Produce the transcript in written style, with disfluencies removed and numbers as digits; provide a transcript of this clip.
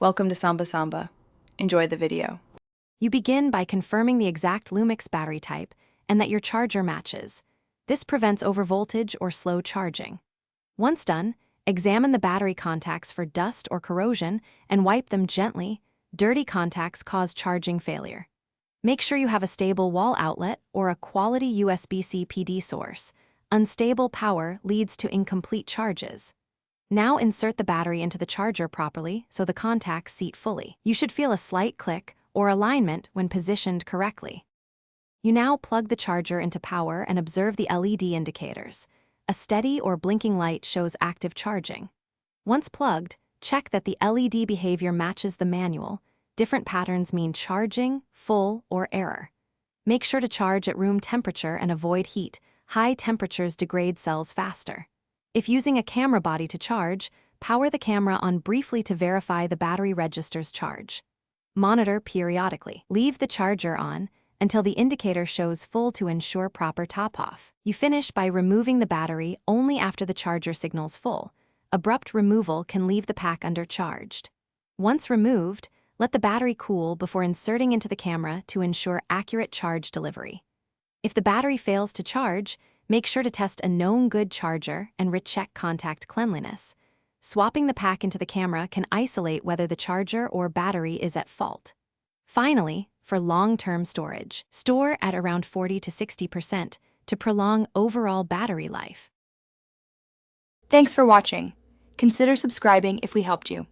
Welcome to Samba Samba. Enjoy the video. You begin by confirming the exact Lumix battery type and that your charger matches. This prevents overvoltage or slow charging. Once done, examine the battery contacts for dust or corrosion and wipe them gently. Dirty contacts cause charging failure. Make sure you have a stable wall outlet or a quality USB-C PD source. Unstable power leads to incomplete charges. Now insert the battery into the charger properly so the contacts seat fully. You should feel a slight click or alignment when positioned correctly. You now plug the charger into power and observe the LED indicators. A steady or blinking light shows active charging. Once plugged, check that the LED behavior matches the manual. Different patterns mean charging, full, or error. Make sure to charge at room temperature and avoid heat. High temperatures degrade cells faster. If using a camera body to charge, power the camera on briefly to verify the battery registers charge. Monitor periodically. Leave the charger on until the indicator shows full to ensure proper top-off. You finish by removing the battery only after the charger signals full. Abrupt removal can leave the pack undercharged. Once removed, let the battery cool before inserting into the camera to ensure accurate charge delivery. If the battery fails to charge, make sure to test a known good charger and recheck contact cleanliness. Swapping the pack into the camera can isolate whether the charger or battery is at fault. Finally, for long-term storage, store at around 40 to 60% to prolong overall battery life. Thanks for watching. Consider subscribing if we helped you.